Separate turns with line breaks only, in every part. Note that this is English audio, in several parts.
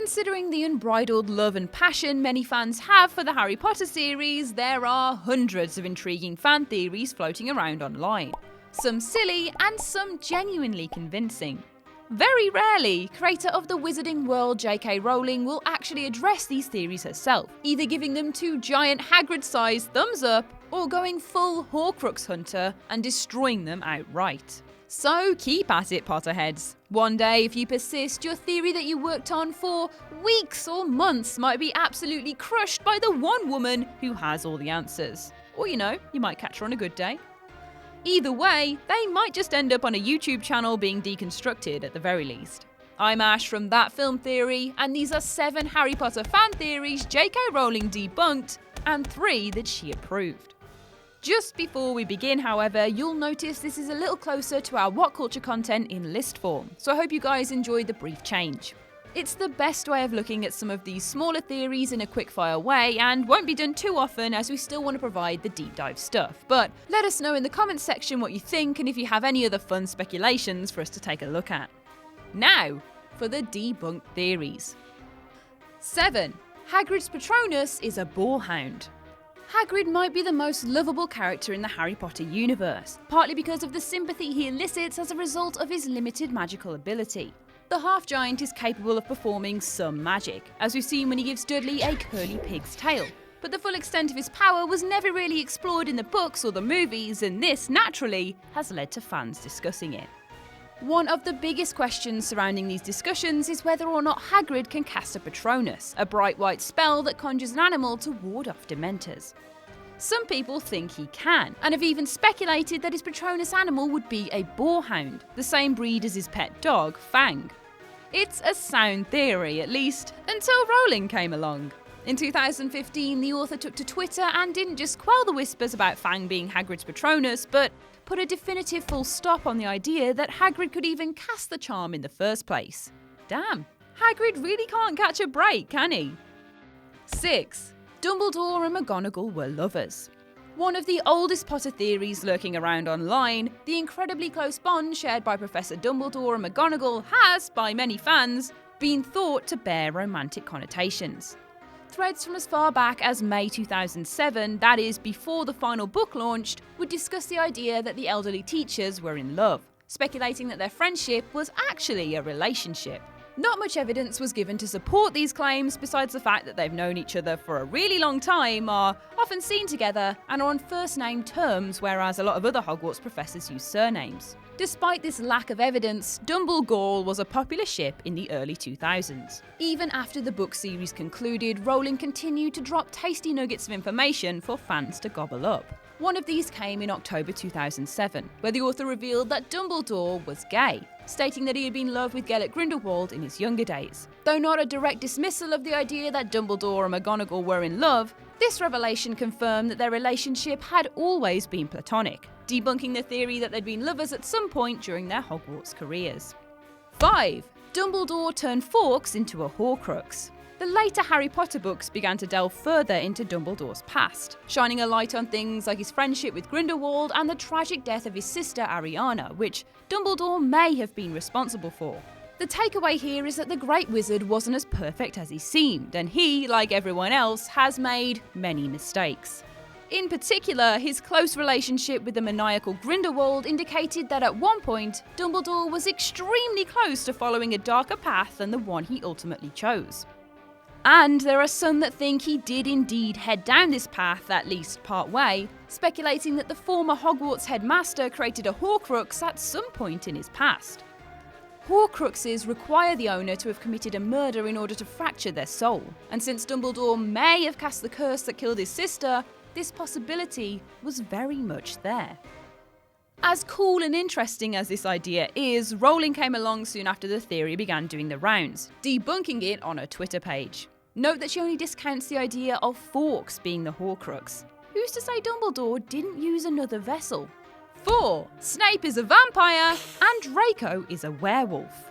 Considering the unbridled love and passion many fans have for the Harry Potter series, there are hundreds of intriguing fan theories floating around online. Some silly and some genuinely convincing. Very rarely, creator of the wizarding world J.K. Rowling will actually address these theories herself, either giving them two giant Hagrid-sized thumbs up or going full Horcrux hunter and destroying them outright. So keep at it, Potterheads. One day, if you persist, your theory that you worked on for weeks or months might be absolutely crushed by the one woman who has all the answers. Or you might catch her on a good day. Either way, they might just end up on a YouTube channel being deconstructed at the very least. I'm Ash from That Film Theory, and these are 7 Harry Potter fan theories J.K. Rowling debunked, and 3 that she approved. Just before we begin, however, you'll notice this is a little closer to our What Culture content in list form, so I hope you guys enjoyed the brief change. It's the best way of looking at some of these smaller theories in a quickfire way, and won't be done too often as we still want to provide the deep dive stuff. But let us know in the comments section what you think and if you have any other fun speculations for us to take a look at. Now, for the debunked theories. 7. Hagrid's Patronus is a boar hound. Hagrid might be the most lovable character in the Harry Potter universe, partly because of the sympathy he elicits as a result of his limited magical ability. The half-giant is capable of performing some magic, as we've seen when he gives Dudley a curly pig's tail. But the full extent of his power was never really explored in the books or the movies, and this, naturally, has led to fans discussing it. One of the biggest questions surrounding these discussions is whether or not Hagrid can cast a Patronus, a bright white spell that conjures an animal to ward off Dementors. Some people think he can, and have even speculated that his Patronus animal would be a boarhound, the same breed as his pet dog, Fang. It's a sound theory, at least, until Rowling came along. In 2015, the author took to Twitter and didn't just quell the whispers about Fang being Hagrid's Patronus, but put a definitive full stop on the idea that Hagrid could even cast the charm in the first place. Damn, Hagrid really can't catch a break, can he? 6. Dumbledore and McGonagall were lovers. One of the oldest Potter theories lurking around online, the incredibly close bond shared by Professor Dumbledore and McGonagall has, by many fans, been thought to bear romantic connotations. Threads from as far back as May 2007, that is before the final book launched, would discuss the idea that the elderly teachers were in love, speculating that their friendship was actually a relationship. Not much evidence was given to support these claims besides the fact that they've known each other for a really long time, are often seen together, and are on first name terms, whereas a lot of other Hogwarts professors use surnames. Despite this lack of evidence, Dumbledore was a popular ship in the early 2000s. Even after the book series concluded, Rowling continued to drop tasty nuggets of information for fans to gobble up. One of these came in October 2007, where the author revealed that Dumbledore was gay, stating that he had been in love with Gellert Grindelwald in his younger days. Though not a direct dismissal of the idea that Dumbledore and McGonagall were in love, this revelation confirmed that their relationship had always been platonic, debunking the theory that they'd been lovers at some point during their Hogwarts careers. 5. Dumbledore turned Fawkes into a Horcrux. The later Harry Potter books began to delve further into Dumbledore's past, shining a light on things like his friendship with Grindelwald and the tragic death of his sister Ariana, which Dumbledore may have been responsible for. The takeaway here is that the Great Wizard wasn't as perfect as he seemed, and he, like everyone else, has made many mistakes. In particular, his close relationship with the maniacal Grindelwald indicated that at one point, Dumbledore was extremely close to following a darker path than the one he ultimately chose. And there are some that think he did indeed head down this path, at least part way, speculating that the former Hogwarts headmaster created a Horcrux at some point in his past. Horcruxes require the owner to have committed a murder in order to fracture their soul, and since Dumbledore may have cast the curse that killed his sister, this possibility was very much there. As cool and interesting as this idea is, Rowling came along soon after the theory began doing the rounds, debunking it on her Twitter page. Note that she only discounts the idea of Fawkes being the Horcrux. Who's to say Dumbledore didn't use another vessel? 4. Snape is a vampire and Draco is a werewolf.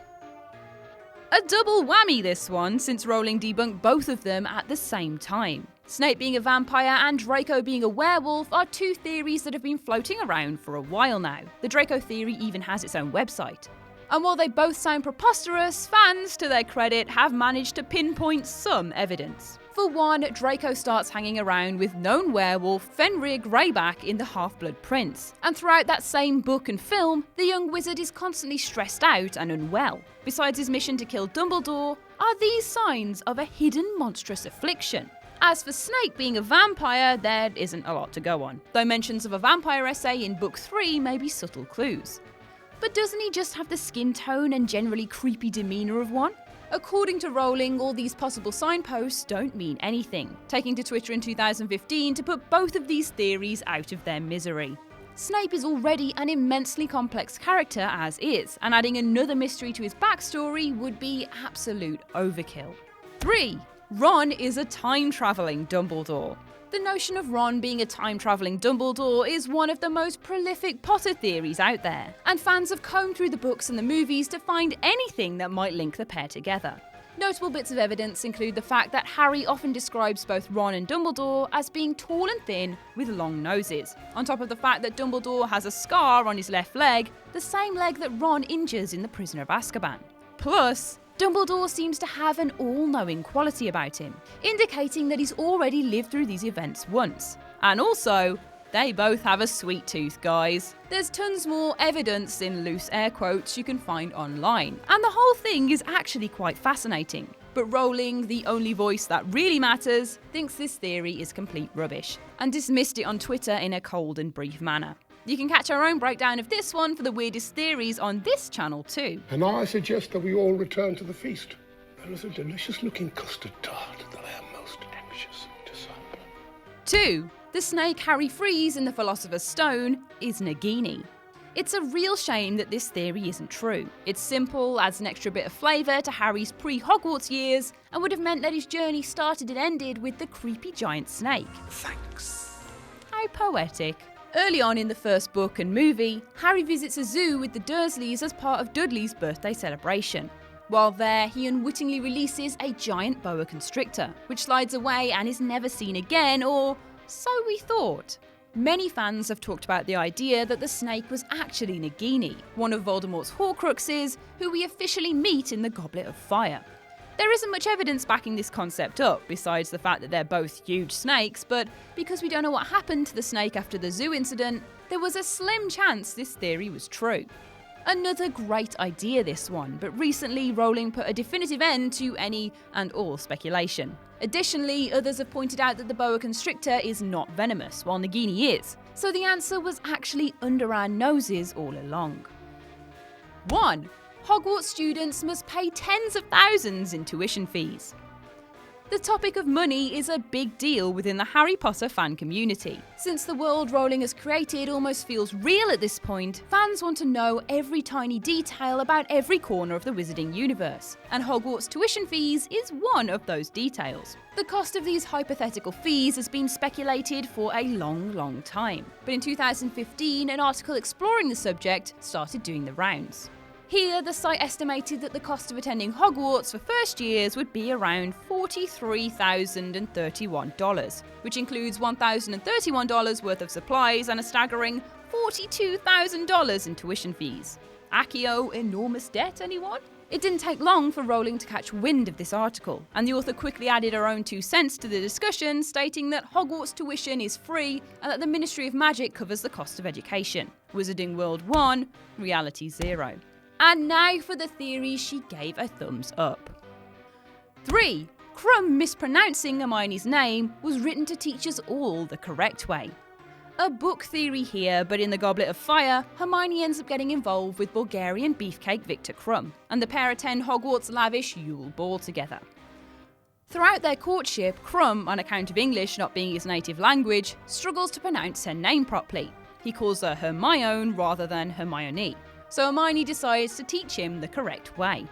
A double whammy this one, since Rowling debunked both of them at the same time. Snape being a vampire and Draco being a werewolf are two theories that have been floating around for a while now. The Draco theory even has its own website. And while they both sound preposterous, fans, to their credit, have managed to pinpoint some evidence. For one, Draco starts hanging around with known werewolf Fenrir Greyback in The Half-Blood Prince, and throughout that same book and film, the young wizard is constantly stressed out and unwell. Besides his mission to kill Dumbledore, are these signs of a hidden monstrous affliction? As for Snape being a vampire, there isn't a lot to go on, though mentions of a vampire essay in Book 3 may be subtle clues. But doesn't he just have the skin tone and generally creepy demeanour of one? According to Rowling, all these possible signposts don't mean anything, taking to Twitter in 2015 to put both of these theories out of their misery. Snape is already an immensely complex character as is, and adding another mystery to his backstory would be absolute overkill. 3. Ron is a time-travelling Dumbledore. The notion of Ron being a time-travelling Dumbledore is one of the most prolific Potter theories out there, and fans have combed through the books and the movies to find anything that might link the pair together. Notable bits of evidence include the fact that Harry often describes both Ron and Dumbledore as being tall and thin with long noses, on top of the fact that Dumbledore has a scar on his left leg, the same leg that Ron injures in The Prisoner of Azkaban. Plus, Dumbledore seems to have an all-knowing quality about him, indicating that he's already lived through these events once. And also, they both have a sweet tooth, guys. There's tons more evidence in loose air quotes you can find online, and the whole thing is actually quite fascinating. But Rowling, the only voice that really matters, thinks this theory is complete rubbish, and dismissed it on Twitter in a cold and brief manner. You can catch our own breakdown of this one for the weirdest theories on this channel too.
And now I suggest that we all return to the feast. There is a delicious-looking custard tart that I am most anxious to sample.
2. The snake Harry frees in The Philosopher's Stone is Nagini. It's a real shame that this theory isn't true. It's simple, adds an extra bit of flavour to Harry's pre-Hogwarts years, and would have meant that his journey started and ended with the creepy giant snake.
Thanks.
How poetic. Early on in the first book and movie, Harry visits a zoo with the Dursleys as part of Dudley's birthday celebration. While there, he unwittingly releases a giant boa constrictor, which slides away and is never seen again, or so we thought. Many fans have talked about the idea that the snake was actually Nagini, one of Voldemort's Horcruxes, who we officially meet in the Goblet of Fire. There isn't much evidence backing this concept up, besides the fact that they're both huge snakes, but because we don't know what happened to the snake after the zoo incident, there was a slim chance this theory was true. Another great idea, this one, but recently Rowling put a definitive end to any and all speculation. Additionally, others have pointed out that the boa constrictor is not venomous, while Nagini is, so the answer was actually under our noses all along. 1. Hogwarts students must pay tens of thousands in tuition fees. The topic of money is a big deal within the Harry Potter fan community. Since the world Rowling has created almost feels real at this point, fans want to know every tiny detail about every corner of the Wizarding universe, and Hogwarts tuition fees is one of those details. The cost of these hypothetical fees has been speculated for a long time, but in 2015 an article exploring the subject started doing the rounds. Here, the site estimated that the cost of attending Hogwarts for first years would be around $43,031, which includes $1,031 worth of supplies and a staggering $42,000 in tuition fees. Accio enormous debt, anyone? It didn't take long for Rowling to catch wind of this article, and the author quickly added her own 2 cents to the discussion, stating that Hogwarts tuition is free and that the Ministry of Magic covers the cost of education. Wizarding World 1, Reality 0. And now for the theory she gave a thumbs up. 3. Krum mispronouncing Hermione's name was written to teach us all the correct way. A book theory here, but in the Goblet of Fire, Hermione ends up getting involved with Bulgarian beefcake Victor Krum, and the pair attend Hogwarts' lavish Yule Ball together. Throughout their courtship, Krum, on account of English not being his native language, struggles to pronounce her name properly. He calls her Hermione rather than Hermione. So Hermione decides to teach him the correct way.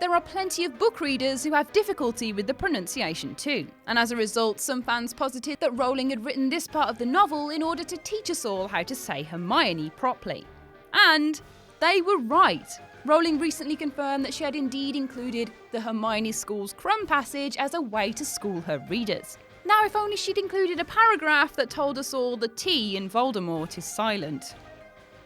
There are plenty of book readers who have difficulty with the pronunciation too, and as a result some fans posited that Rowling had written this part of the novel in order to teach us all how to say Hermione properly. And they were right. Rowling recently confirmed that she had indeed included the Hermione schools Krum passage as a way to school her readers. Now if only she'd included a paragraph that told us all the T in Voldemort is silent.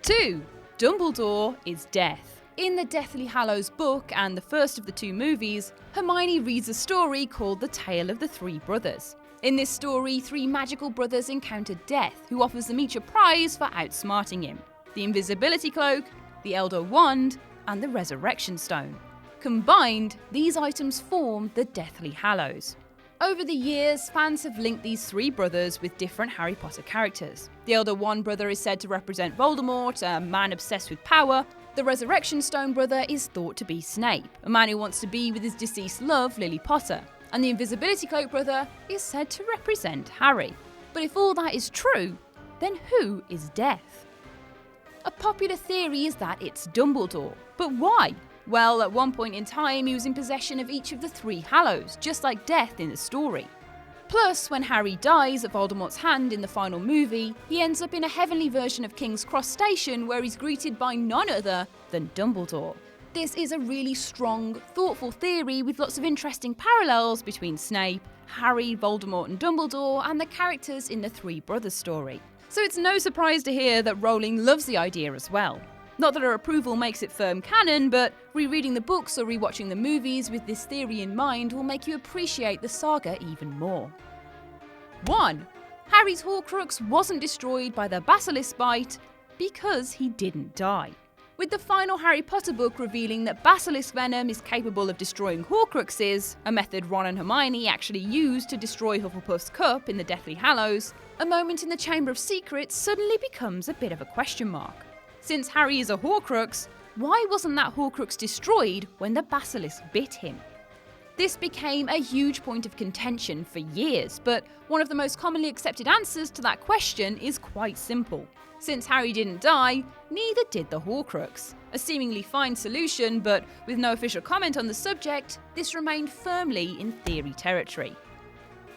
2. Dumbledore is death. In the Deathly Hallows book and the first of the 2 movies, Hermione reads a story called The Tale of the Three Brothers. In this story, 3 magical brothers encounter Death, who offers them each a prize for outsmarting him: the Invisibility Cloak, the Elder Wand, and the Resurrection Stone. Combined, these items form the Deathly Hallows. Over the years, fans have linked these 3 brothers with different Harry Potter characters. The Elder Wand brother is said to represent Voldemort, a man obsessed with power. The Resurrection Stone brother is thought to be Snape, a man who wants to be with his deceased love, Lily Potter. And the Invisibility Cloak brother is said to represent Harry. But if all that is true, then who is Death? A popular theory is that it's Dumbledore. But why? Well, at one point in time, he was in possession of each of the 3 Hallows, just like Death in the story. Plus, when Harry dies at Voldemort's hand in the final movie, he ends up in a heavenly version of King's Cross Station where he's greeted by none other than Dumbledore. This is a really strong, thoughtful theory with lots of interesting parallels between Snape, Harry, Voldemort and Dumbledore, and the characters in the 3 Brothers story. So it's no surprise to hear that Rowling loves the idea as well. Not that her approval makes it firm canon, but rereading the books or rewatching the movies with this theory in mind will make you appreciate the saga even more. 1. Harry's Horcrux wasn't destroyed by the basilisk bite because he didn't die. With the final Harry Potter book revealing that basilisk venom is capable of destroying Horcruxes, a method Ron and Hermione actually used to destroy Hufflepuff's cup in the Deathly Hallows, a moment in the Chamber of Secrets suddenly becomes a bit of a question mark. Since Harry is a Horcrux, why wasn't that Horcrux destroyed when the basilisk bit him? This became a huge point of contention for years, but one of the most commonly accepted answers to that question is quite simple. Since Harry didn't die, neither did the Horcrux. A seemingly fine solution, but with no official comment on the subject, this remained firmly in theory territory.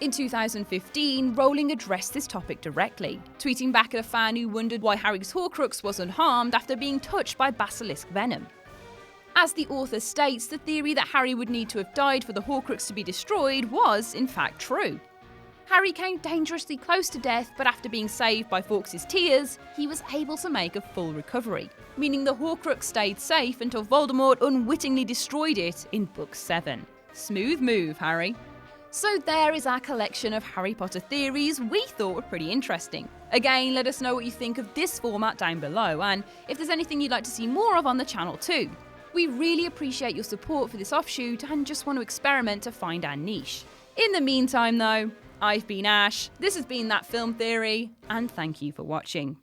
In 2015, Rowling addressed this topic directly, tweeting back at a fan who wondered why Harry's Horcrux wasn't harmed after being touched by basilisk venom. As the author states, the theory that Harry would need to have died for the Horcrux to be destroyed was, in fact, true. Harry came dangerously close to death, but after being saved by Fawkes' tears, he was able to make a full recovery, meaning the Horcrux stayed safe until Voldemort unwittingly destroyed it in Book 7. Smooth move, Harry. So there is our collection of Harry Potter theories we thought were pretty interesting. Again, let us know what you think of this format down below, and if there's anything you'd like to see more of on the channel too. We really appreciate your support for this offshoot and just want to experiment to find our niche. In the meantime though, I've been Ash, this has been That Film Theory, and thank you for watching.